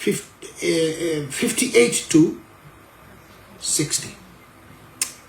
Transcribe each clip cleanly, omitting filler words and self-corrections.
58 to 60।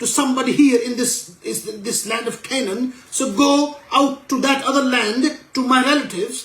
to somebody here in this land of Canaan, so go out to that other land to my relatives,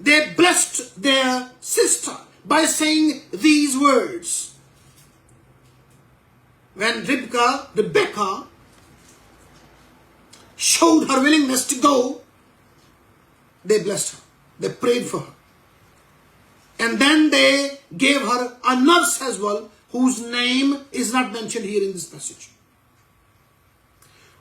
They blessed their sister by saying these words. When Rebecca showed her willingness to go, they blessed her. They prayed for her. And then they gave her a nurse as well, whose name is not mentioned here in this passage.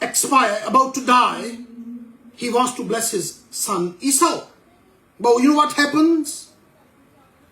expire, about to die, he wants to bless his son Esau. But you know what happens?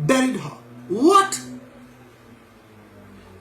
buried her. What?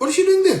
What is she doing there?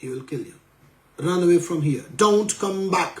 he will kill you, run away from here, don't come back,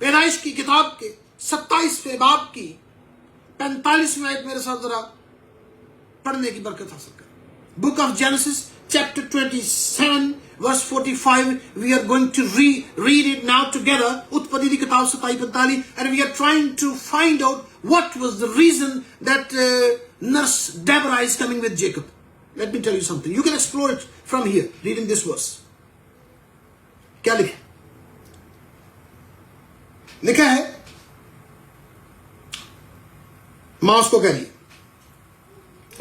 پیدائش کی کتاب کے 27ویں باب کی 45ویں آیت میرے ساتھ ذرا پڑھنے کی برکت حاصل کریں. Book of Genesis chapter 27 verse 45. We are going to read it now together. Utpatti di kitab 27-45, and we are trying to find out what was the reason that nurse Deborah is coming with Jacob. Let me tell you something. You can explore it from here, reading this verse. کیا لکھا ہے؟ لکھا ہے ماں اس کو کہہ رہی ہے،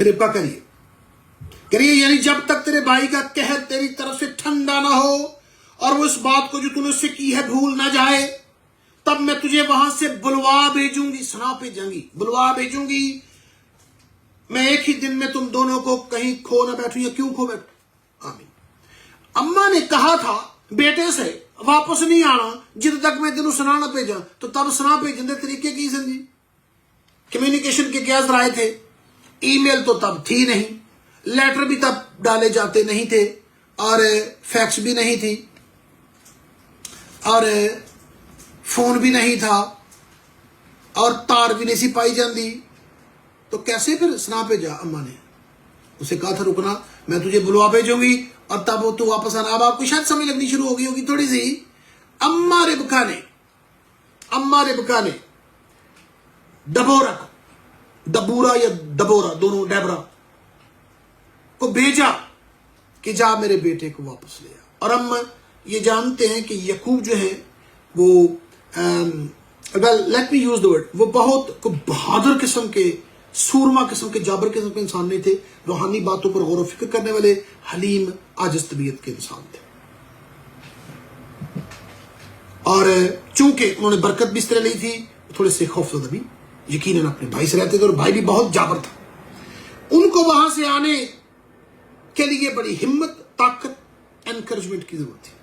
ربکا کہہ رہی ہے، یعنی جب تک تیرے بھائی کا قہر تیری طرف سے ٹھنڈا نہ ہو اور وہ اس بات کو جو تُو نے اس سے کی ہے بھول نہ جائے، تب میں تجھے وہاں سے بلوا بھیجوں گی، سنا بھیجوں گی، بلوا بھیجوں گی. میں ایک ہی دن میں تم دونوں کو کہیں کھو نہ بیٹھوں. یا کیوں کھو بیٹھوں؟ آمین. اماں نے کہا تھا بیٹے سے واپس نہیں آنا جب تک میں تینوں سنا نہ بھیجا. تو تب سنا بھیجن دے طریقے کی سمجھی؟ کمیونیکیشن کے کیا ذرائع تھے؟ ای میل تو تب تھی نہیں، لیٹر بھی تب ڈالے جاتے نہیں تھے، اور فیکس بھی نہیں تھی، اور فون بھی نہیں تھا، اور تار بھی نہیں سی پائی جاندی. تو کیسے پھر سنا بھیجا؟ اماں نے اسے کہا تھا رکنا، میں تجھے بلوا بھیجوں گی اور تب تو واپس آنا. اب آپ کو شاید سمجھ لگنی شروع ہو گئی ہوگی تھوڑی سی. اماں ربکا نے دبورا کو، دبورا یا دبورا دونوں، ڈیبرا کو بھیجا کہ جا میرے بیٹے کو واپس لے آ. اور ہم یہ جانتے ہیں کہ یعقوب جو ہے وہ let me use the word, وہ بہت بہادر قسم کے، سورما قسم کے، جابر قسم کے انسان نہیں تھے. روحانی باتوں پر غور و فکر کرنے والے، حلیم عاجز طبیعت کے انسان تھے. اور چونکہ انہوں نے برکت بھی اس طرح لی تھی، تھوڑے سے خوف زدہ بھی یقیناً اپنے بھائی سے رہتے تھے، اور بھائی بھی بہت جابر تھا. ان کو وہاں سے آنے کے لیے بڑی ہمت، طاقت، انکریجمنٹ کی ضرورت تھی.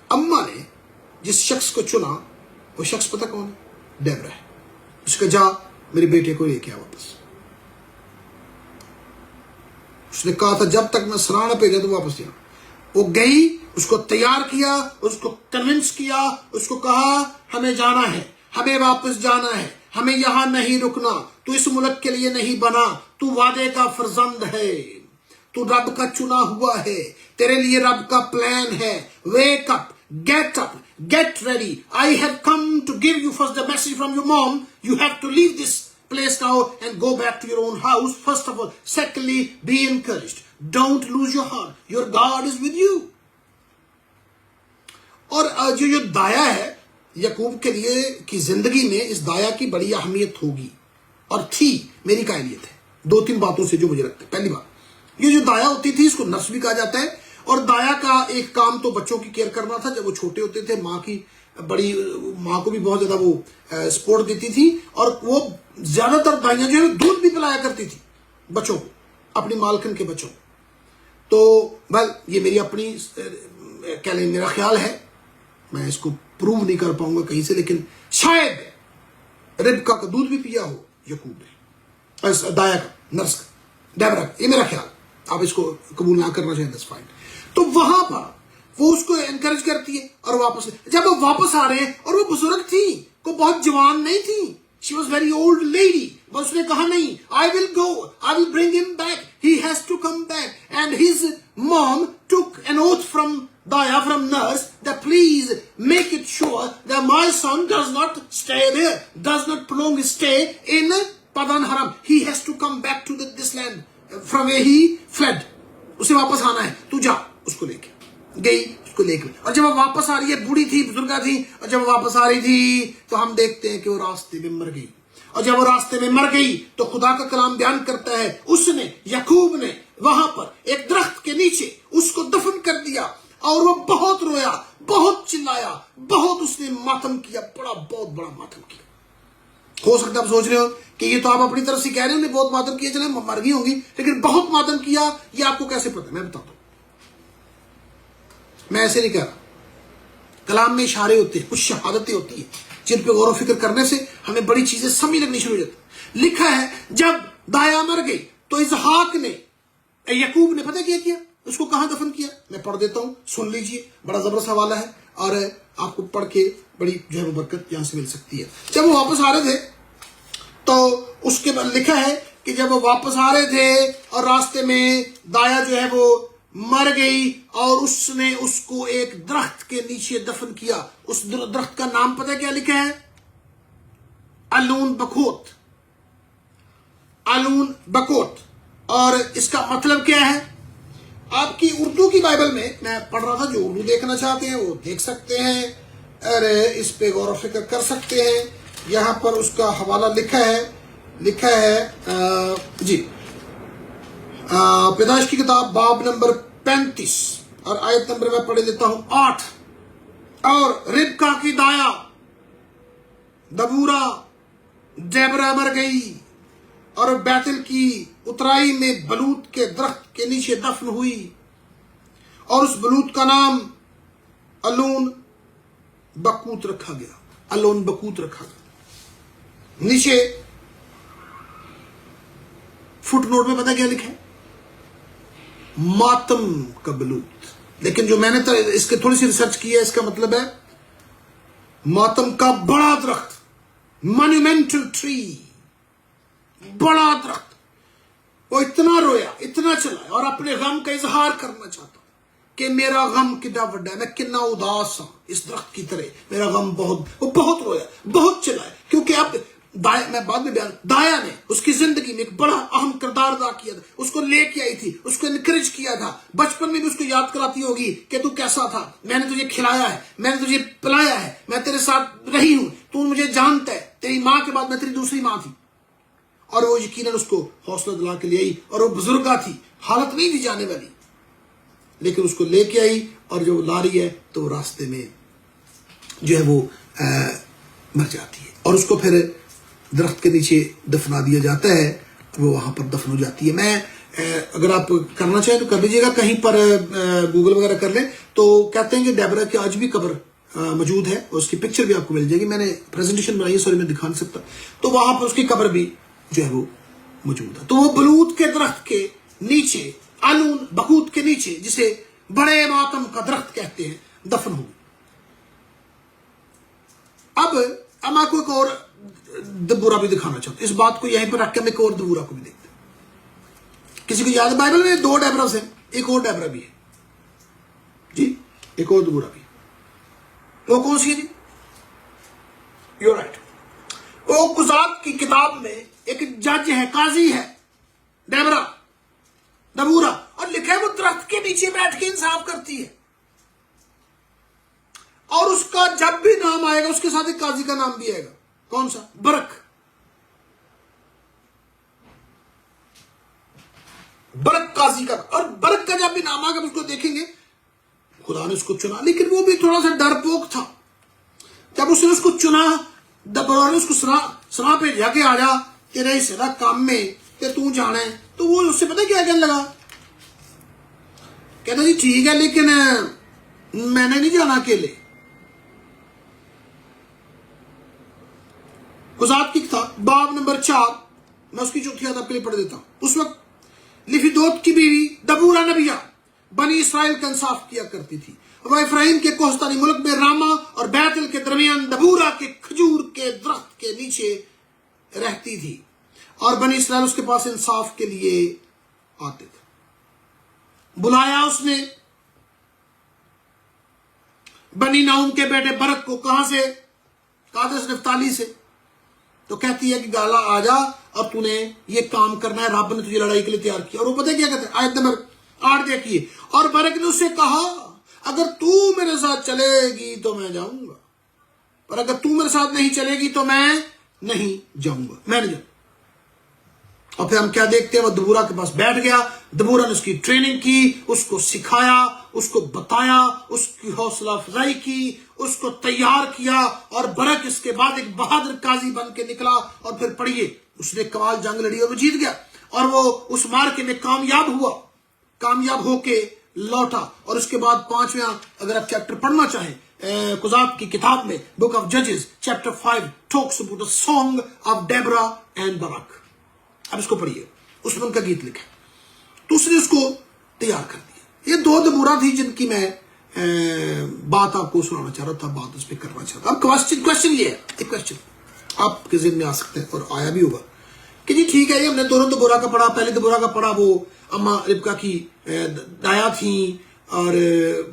اماں نے جس شخص کو چنا وہ شخص پتہ کون ہے؟ ڈیبرا ہے. اس کا جا میرے بیٹے کو لے کے آ واپس. اس نے کہا تھا جب تک میں سنا نہ بھیجا تو واپس جانا. وہ گئی، اس کو تیار کیا، اس کو کنونس کیا، اس کو کہا ہمیں جانا ہے، ہمیں واپس جانا ہے، ہمیں یہاں نہیں رکنا، تو اس ملک کے لیے نہیں بنا، تو وعدے کا فرزند ہے، تو رب کا چنا ہوا ہے، تیرے لیے رب کا پلان ہے. Wake up, get ready. I have come to give you first the message from your mom. You have to leave this place now and go back to your own house, first of all. Secondly, be encouraged. Don't lose your heart. Your God is with you. اور جو دایا ہے یعقوب کے لیے کی زندگی میں، اس دایا کی بڑی اہمیت ہوگی اور تھی. میری قائلیت ہے 2-3 باتوں سے جو مجھے لگتا ہے. پہلی بات، یہ جو دایا ہوتی تھی اس کو نرس بھی کہا جاتا ہے. اور دایا کا ایک کام تو بچوں کی کیئر کرنا تھا. جب وہ چھوٹے ہوتے تھے ماں کو بھی بہت زیادہ وہ سپورٹ دیتی تھی، اور وہ زیادہ تر دائیاں جو ہے دودھ بھی پلایا کرتی تھی بچوں کو، اپنی مالکن کے بچوں کو. تو یہ میری اپنی میرا خیال ہے، میں اس کو پروو نہیں کر پاؤں گا کہیں سے، لیکن شاید ربکا کا دودھ بھی پیا ہو یعقوب نے، دایا کا، نرس کا، ڈیبرا کا. یہ میرا خیال، آپ اس کو قبول نہ کرنا چاہیں that's fine. تو وہاں پر وہ اس کو انکریج کرتی ہے اور واپس. جب وہ واپس آ رہے ہیں، اور وہ بزرگ تھی، کوئی بہت جوان نہیں تھی، she was very old lady. بس اس نے کہا نہیں، I will go, I will bring him back, he has to come back. And his mom took an oath from Daya, from nurse, that please make it sure that my son does not stay there, does not prolong his stay in Padan Haram. He has to come back to this land from where he fled. اسے واپس آنا ہے، تو جا. اس کو لے کے گئی، اس کو لے کے. اور جب وہ واپس آ رہی ہے، بوڑھی تھی، بزرگہ تھی، اور جب وہ واپس آ رہی تھی تو ہم دیکھتے ہیں کہ وہ راستے میں مر گئی. اور جب وہ راستے میں مر گئی تو خدا کا کلام بیان کرتا ہے اس نے، یعقوب نے وہاں پر ایک درخت کے نیچے اس کو دفن کر دیا. اور وہ بہت رویا، بہت چلایا، بہت اس نے ماتم کیا، بہت بڑا ماتم کیا. ہو سکتا ہے آپ سوچ رہے ہو کہ یہ تو آپ اپنی طرف سے کہہ رہے ہیں، انہیں بہت ماتم کیا، چلیں مر گئی ہوں گی، لیکن بہت ماتم کیا یہ آپ کو کیسے پتہ؟ میں بتاتا ہوں. میں ایسے نہیں کہہ رہا. کلام میں اشارے ہوتے ہیں، کچھ شہادتیں ہوتی ہیں جن پہ غور و فکر کرنے سے ہمیں بڑی چیزیں سمجھ لگنی شروع ہو جاتی. لکھا ہے جب دایا مر گئی تو اسحاق نے، یعقوب نے پتہ کیا اس کو کہاں دفن کیا؟ میں پڑھ دیتا ہوں، سن لیجئے، بڑا زبردست حوالہ ہے اور آپ کو پڑھ کے بڑی جو ہے وہ برکت یہاں سے مل سکتی ہے۔ جب وہ واپس آ رہے تھے تو اس کے بعد لکھا ہے کہ جب وہ واپس آ رہے تھے اور راستے میں دایا جو ہے وہ مر گئی اور اس نے اس کو ایک درخت کے نیچے دفن کیا۔ اس درخت کا نام پتہ کیا لکھا ہے؟ الون بکوت، الون بکوت۔ اور اس کا مطلب کیا ہے؟ آپ کی اردو کی بائبل میں پڑھ رہا تھا، جو اردو دیکھنا چاہتے ہیں وہ دیکھ سکتے ہیں اور اس پہ غور و فکر کر سکتے ہیں۔ یہاں پر اس کا حوالہ لکھا ہے جی پیدائش کی کتاب باب نمبر 35 اور آیت نمبر میں پڑھ دیتا ہوں 8۔ اور ربکا کی دایا دبورا ڈیبرا مر گئی اور بیتل کی اترائی میں بلوت کے درخت کے نیچے دفن ہوئی، اور اس بلوت کا نام الون بکوت رکھا گیا، الون بکوت رکھا گیا۔ نیچے فٹ نوٹ میں پتہ کیا لکھا ہے؟ ماتم کا بلوت۔ لیکن جو میں نے اس کے تھوڑی سی ریسرچ کی ہے، اس کا مطلب ہے ماتم کا بڑا درخت، مانیومنٹل ٹری، بڑا درخت۔ وہ اتنا رویا، اتنا چلایا اور اپنے غم کا اظہار کرنا چاہتا کہ میرا غم کتنا بڑا ہے، میں کتنا اداس ہوں اس درخت کی طرح، میرا غم وہ بہت رویا، بہت چلایا، کیونکہ اب میں بعد میں بیان، دایا نے اس کی زندگی میں ایک بڑا اہم کردار ادا کیا تھا، اس کو لے کے آئی تھی، اس کو انکریج کیا تھا، بچپن میں بھی اس کو یاد کراتی ہوگی کہ تو کیسا تھا، میں نے تجھے کھلایا ہے، میں نے تجھے پلایا ہے، میں تیرے ساتھ رہی ہوں، تو مجھے جانتا ہے، تیری ماں کے بعد میں تیری دوسری ماں تھی۔ اور وہ یقیناً اس کو حوصلہ دلا کے لے آئی، اور وہ بزرگہ تھی، حالت نہیں تھی جانے والی، لیکن اس کو لے کے آئی، اور جو لا رہی ہے تو وہ راستے میں جو ہے وہ مر جاتی ہے، اور اس کو پھر درخت کے نیچے دفنا دیا جاتا ہے، وہ وہاں پر دفن ہو جاتی ہے۔ میں اگر آپ کرنا چاہیں تو کر لیجیے گا، کہیں پر گوگل وغیرہ کر لیں تو کہتے ہیں کہ ڈیبرا کی آج بھی قبر موجود ہے، اور اس کی پکچر بھی آپ کو مل جائے گی، میں نے پریزنٹیشن بنائی ہے، سوری میں دکھا نہیں سکتا، تو وہاں پر اس کی قبر بھی جو ہے وہ موجود ہے۔ تو وہ بلوت کے درخت کے نیچے، الون بکوت کے نیچے، جسے بڑے ماتم کا درخت کہتے ہیں، دفن ہو گئی۔ اب میں کو ایک اور دبورا بھی دکھانا چاہتا ہوں، اس بات کو یہیں پر رکھ کے میں ایک اور دبورا کو بھی دیکھتے ہیں۔ کسی کو یاد ہے بائبل میں 2 ڈیبراز ہیں، ایک اور ڈیبرا بھی ہے جی، ایک اور دبورا بھی۔ وہ کون سی ہے جی؟ یو رائٹ، وہ قضات کی کتاب میں ایک جج ہے، قاضی ہے، دبورا، اور لکھا ہے وہ درخت کے نیچے بیٹھ کے انصاف کرتی ہے، اور اس کا جب بھی نام آئے گا اس کے ساتھ ایک قاضی کا نام بھی آئے گا۔ کون سا؟ برک قاضی کا، اور برک کا جب بھی نام آئے گا اس کو دیکھیں گے، خدا نے اس کو چنا، لیکن وہ بھی تھوڑا سا ڈرپوک تھا۔ جب اس نے اس کو چنا، دبورا نے اس کو سنا پہ جا کے آ جا تیرے حصے دا کام میں کہ تو جانا ہے، تو وہ اس سے پتہ کیا کہنے لگا؟ کہتا جی ٹھیک ہے، لیکن میں نے نہیں جانا اکیلے۔ قضات کی کتاب باب نمبر 4، میں اس کی چوتھی آیت آپ کے لیے پڑھ دیتا ہوں۔ اس وقت لفیدوت کی بیوی دبورا نبیہ بنی اسرائیل کا انصاف کیا کرتی تھی، وہ افرایم کے کوہستانی ملک میں راما اور بیتل کے درمیان دبورا کے کھجور کے درخت کے نیچے رہتی تھی، اور بنی اسرائیل اس کے پاس انصاف کے لیے آتے تھے۔ بلایا اس نے بنی ناؤم کے بیٹے برک کو، کہاں سے؟ قادس نفتالی سے، تو کہتی ہے کہ گالا آ جا، اور تو نے یہ کام کرنا ہے، رب نے تجھے لڑائی کے لیے تیار کیا۔ اور وہ پتہ کیا کہتے ہیں؟ آیت نمبر 8 دیکھیے، اور برک نے اس سے کہا اگر تو میرے ساتھ چلے گی تو میں جاؤں گا، اور اگر تو میرے ساتھ نہیں چلے گی تو میں نہیں جاؤں گا، میں نہیں جاؤں۔ اور پھر ہم کیا دیکھتے ہیں؟ وہ دبورا کے پاس بیٹھ گیا، دبورا نے اس کی ٹریننگ کی، اس کو سکھایا، اس کو بتایا، اس کی حوصلہ افزائی کی، اس کو تیار کیا، اور برک اس کے بعد ایک بہادر قاضی بن کے نکلا۔ اور پھر پڑھیے، اس نے کمال جنگ لڑی اور وہ جیت گیا، اور وہ اس مارکے میں کامیاب ہوا، کامیاب ہو کے لوٹا۔ اور اس کے بعد 5واں اگر آپ چیپٹر پڑھنا چاہیں قضات کی کتاب میں، بک آف ججز chapter 5 talks about the song of Deborah and Barak۔ اب اس کو پڑھیے، اس میں ان کا گیت لکھا، تو اس نے اس کو تیار کر دیا۔ یہ دو دبورا تھی جن کی میں بات آپ کو سنانا چاہ رہا تھا، بات اس پہ کرنا چاہ رہا تھا۔ اب کوشچن یہ ہے، ایک کوشچن آپ کے ذہن میں آ سکتا ہے اور آیا بھی ہوگا کہ جی ٹھیک ہے، یہ ہم نے دونوں دبورا کا پڑھا، پہلے دبورا کا پڑھا وہ اما ربکا کی دایا تھیں اور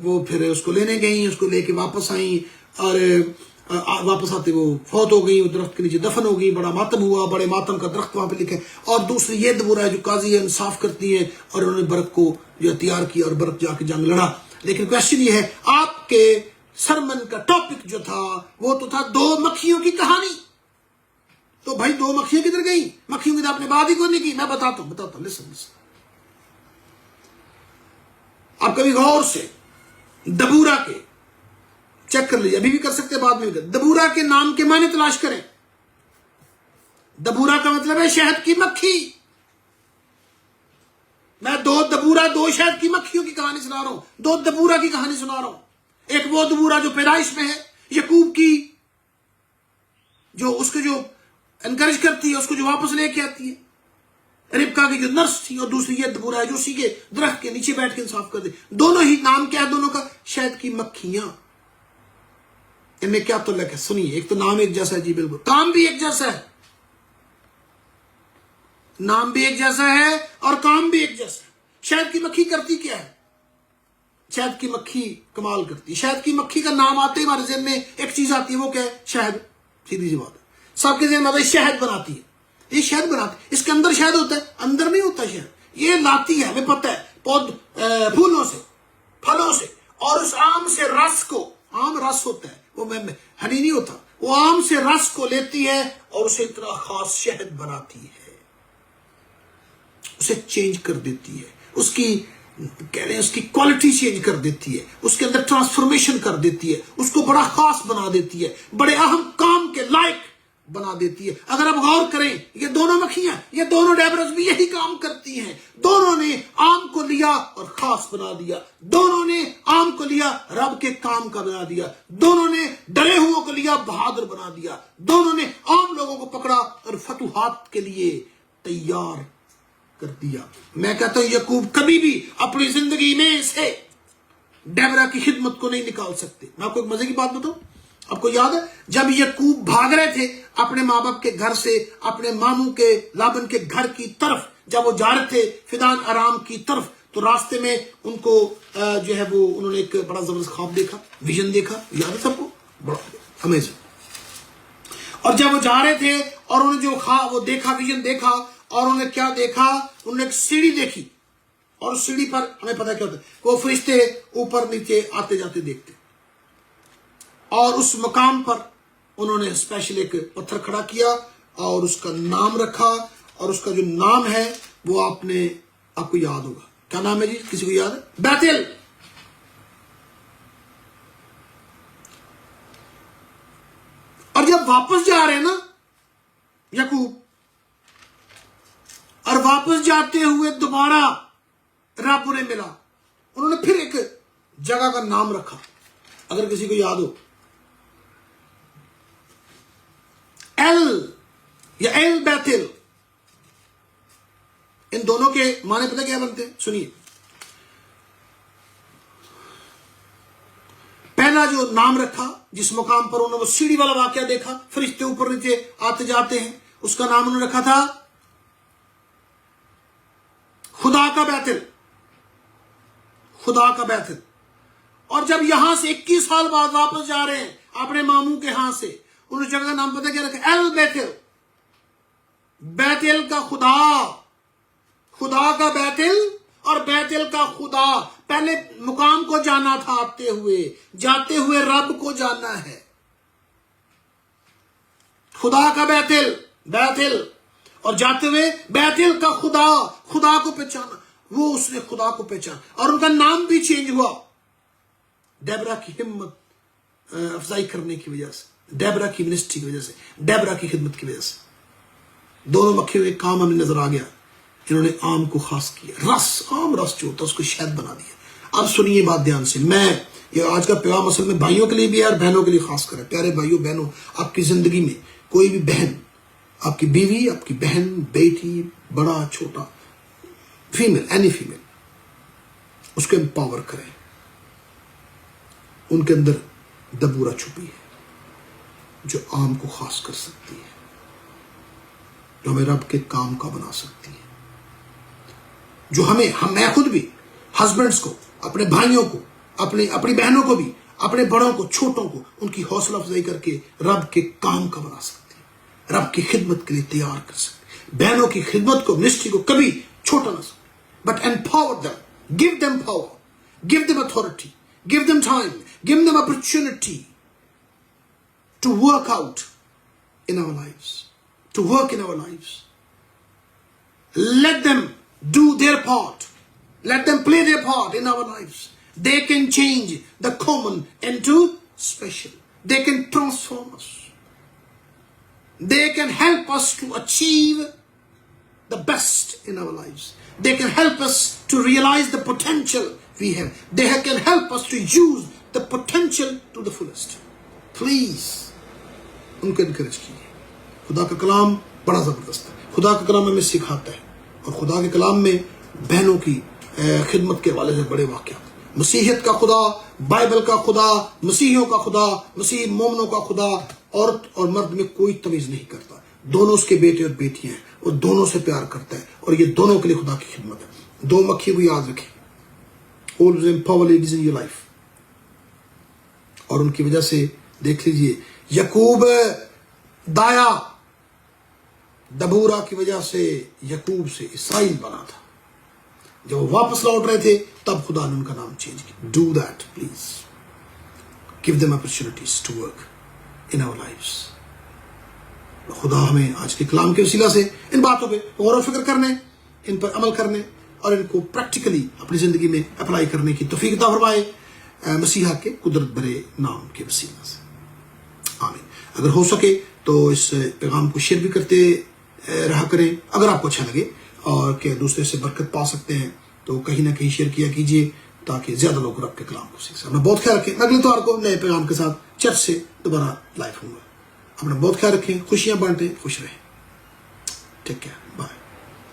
وہ پھر اس کو لینے گئیں، اس کو لے کے واپس آئیں اور واپس آتے وہ فوت ہو گئی، وہ درخت کے نیچے دفن ہو گئی، بڑا ماتم ہوا، بڑے ماتم کا درخت وہاں پہ لکھا ہے۔ اور دوسری یہ دبورا ہے جو قاضی ہے، انصاف کرتی ہے، اور انہوں نے برق کو جو تیار کیا اور برق جا کے جنگ لڑا۔ لیکن کوشچن یہ ہے، آپ کے سرمن کا ٹاپک جو تھا وہ تو تھا دو مکھیوں کی کہانی۔ تو بھائی دو مکھیاں کدھر گئی؟ مکھیوں کی تو آپ نے بات ہی کوئی نہیں کی۔ میں بتاتا ہوں لسن۔ آپ کبھی غور سے دبورا کے چیک کر لیجیے، ابھی بھی کر سکتے، بعد میں بھی کر۔ دبورا کے نام کے معنی تلاش کریں۔ دبورا کا مطلب ہے شہد کی مکھی۔ میں دو دبورا، دو شہد کی مکھیوں کی کہانی سنا رہا ہوں، دو دبورا کی کہانی سنا رہا ہوں۔ ایک وہ دبورا جو پیدائش میں ہے، یعقوب کی، جو اس کو جو انکریج کرتی ہے، اس کو جو واپس لے کے آتی ہے، ربکا کی جو نرس تھی، اور دوسری یہ دبورا ہے جو اسی کے درخت کے نیچے بیٹھ کے انصاف کر دے۔ دونوں ہی نام کیا ہے دونوں کا؟ شہد کی مکھیاں۔ ان میں کیا تعلق ہے؟ سنیے، ایک تو نام ایک جیسا ہے، جی بالکل، کام بھی ایک جیسا ہے، نام بھی ایک جیسا ہے اور کام بھی ایک جیسا ہے۔ شہد کی مکھی کرتی کیا ہے؟ شہد کی مکھی کمال کرتی ہے۔ شہد کی مکھی کا نام آتے ہی ہمارے ذہن میں ایک چیز آتی ہے، وہ کیا ہے؟ شہد۔ سیدھی سی بات ہے، سب کے ذہن میں آتا ہے شہد بناتی ہے، یہ شہد بناتی ہے۔ اس کے اندر شہد ہوتا ہے؟ اندر نہیں ہوتا شہد، یہ لاتی ہے، ہمیں پتہ ہے، پھولوں سے، پھلوں سے، اور اس آم سے رس کو، آم رس ہوتا ہے، وہ ہنی نہیں ہوتا، وہ آم سے رس کو لیتی ہے اور اسے اتنا خاص شہد بناتی ہے، اسے چینج کر دیتی ہے، اس کی کہہ رہے ہیں اس کی کوالٹی چینج کر دیتی ہے، اس کے اندر ٹرانسفارمیشن کر دیتی ہے، اس کو بڑا خاص بنا دیتی ہے، بڑے اہم کام کے لائق بنا دیتی ہے۔ اگر آپ غور کریں، یہ دونوں مکھیاں، یہ دونوں ڈیبرز بھی یہی کام کرتی ہیں۔ دونوں نے آم کو لیا اور خاص بنا دیا، دونوں نے آم کو لیا رب کے کام کا بنا دیا، دونوں نے ڈرے ہوئے کو لیا بہادر بنا دیا، دونوں نے عام لوگوں کو پکڑا اور فتوحات کے لیے تیار کر دیا۔ میں کہتا ہوں یعقوب کبھی بھی اپنی زندگی میں سے ڈیبرا کی خدمت کو نہیں نکال سکتے۔ میں آپ کو ایک مزے کی بات بتاؤں، آپ کو یاد ہے جب یعقوب بھاگ رہے تھے اپنے ماں باپ کے گھر سے، اپنے ماموں کے لابن کے گھر کی طرف، جب وہ جا رہے تھے فدان ارام کی طرف، تو راستے میں ان کو جو ہے وہ انہوں نے ایک بڑا زبردست خواب دیکھا، ویژن دیکھا، یاد ہے سب کو؟ بڑا امیزنگ۔ اور جب وہ جا رہے تھے اور انہوں نے جو وہ دیکھا، ویژن دیکھا، اور انہوں نے کیا دیکھا؟ انہوں نے ایک سیڑھی دیکھی، اور اس سیڑھی پر ہمیں پتہ کیا ہوتا ہے، وہ فرشتے اوپر نیچے آتے جاتے دیکھتے، اور اس مقام پر انہوں نے اسپیشل ایک پتھر کھڑا کیا اور اس کا نام رکھا، اور اس کا جو نام ہے وہ آپ کو یاد ہوگا۔ کیا نام ہے جی؟ کسی کو یاد ہے؟ بیتل۔ اور جب واپس جا رہے ہیں نا یعقوب، اور واپس جاتے ہوئے دوبارہ رب انہیں ملا، انہوں نے پھر ایک جگہ کا نام رکھا، اگر کسی کو یاد ہو، ایل بیتل۔ ان دونوں کے معنی پتہ کیا بنتے ہیں؟ سنیے، پہلا جو نام رکھا جس مقام پر انہوں نے وہ سیڑھی والا واقعہ دیکھا، فرشتے اوپر نیچے آتے جاتے ہیں، اس کا نام انہوں نے رکھا تھا خدا کا بیتل، خدا کا بیتل۔ اور جب یہاں سے 21 سال بعد واپس جا رہے ہیں اپنے ماموں کے ہاں سے، انہوں نے جگہ کا نام پتہ کیا رکھا؟ ایل بیتل، بیتل کا خدا، خدا کا بیتل اور بیتل کا خدا۔ پہلے مقام کو جانا تھا آتے ہوئے، جاتے ہوئے رب کو جانا ہے۔ خدا کا بیتل، بیتل، اور جاتے ہوئے بیتل کا خدا، خدا کو پہچانا، وہ اس نے خدا کو پہچانا، اور ان کا نام بھی چینج ہوا ڈیبرا کی ہمت افزائی کرنے کی وجہ سے، ڈیبرا کی منسٹری کی وجہ سے، ڈیبرا کی خدمت کی وجہ سے۔ دونوں مکھیوں ایک کام ہمیں نظر آ گیا، انہوں نے آم کو خاص کیا، رس، آم رس جو ہوتا ہے اس کو شہد بنا دیا۔ اب سنیے بات دھیان سے، میں یہ آج کا پیغام اصل میں بھائیوں کے لیے بھی ہے اور بہنوں کے لیے خاص کر ہے۔ پیارے بھائیوں بہنوں، آپ کی زندگی میں کوئی بھی بہن، آپ کی بیوی، آپ کی بہن، بیٹی، بڑا چھوٹا، فیمیل، اینی فیمیل، اس کو امپاور کریں. ان کے اندر دبورہ چھپی ہے جو عام کو خاص کر سکتی ہے, جو ہمیں رب کے کام کا بنا سکتی ہے, جو میں خود بھی ہسبینڈز کو, اپنے بھائیوں کو, اپنی بہنوں کو بھی, اپنے بڑوں کو, چھوٹوں کو ان کی حوصلہ افزائی کر کے رب کے کام کا بنا سکتی ہے, رب کی خدمت کے لیے تیار کر سکتی ہے. بہنوں کی خدمت کو, منسٹری کو کبھی چھوٹا نہ سکتے, but empower them, give them power, give them authority, give them time, give them opportunity to work out in our lives, to work in our lives. Let them do their part. Let them play their part in our lives. They can change the common into special. They can transform us. They can help us to achieve the best in our lives. They can help us to realize the potential we have. They can help us to use the potential to the fullest. Please, ان کو encourage کیجیے. خدا کا کلام بڑا زبردست ہے. خدا کا کلام ہمیں سکھاتا ہے, اور خدا کے کلام میں بہنوں کی خدمت کے حوالے سے بڑے واقعات. مسیحیت کا خدا, بائبل کا خدا, مسیحیوں کا خدا, مسیح مومنوں کا خدا عورت اور مرد میں کوئی تمیز نہیں کرتا. دونوں اس کے بیٹے اور بیٹیاں ہیں, اور دونوں سے پیار کرتا ہے, اور یہ دونوں کے لیے خدا کی خدمت ہے. دو مکھی کو یاد رکھیں, always empower ladies in your life. اور ان کی وجہ سے دیکھ لیجئے یعقوب دایا دبورہ کی وجہ سے یعقوب سے اسرائیل بنا تھا. جب وہ واپس لوٹ رہے تھے تب خدا نے ان کا نام چینج کیا. Do that please. Give them opportunities to work in our lives. خدا ہمیں آج کے کلام کے وسیلہ سے ان باتوں پہ غور و فکر کرنے, ان پر عمل کرنے, اور ان کو پریکٹیکلی اپنی زندگی میں اپلائی کرنے کی توفیق عطا فرمائے, مسیحا کے قدرت بھرے نام کے وسیلہ سے. آمین. اگر ہو سکے تو اس پیغام کو شیئر بھی کرتے رہا کریں اگر آپ کو اچھا لگے, اور کہ دوسرے سے برکت پا سکتے ہیں تو کہیں نہ کہیں شیئر کیا کیجیے تاکہ زیادہ لوگ رب کے کلام کو سیکھ سکیں. اپنا بہت خیال رکھیں. اگلے اتوار کو نئے پیغام کے ساتھ چرچ سے دوبارہ لائیو ہوں گا. اپنا بہت خیال رکھیں, خوشیاں بانٹیں, خوش رہیں. Take care, bye.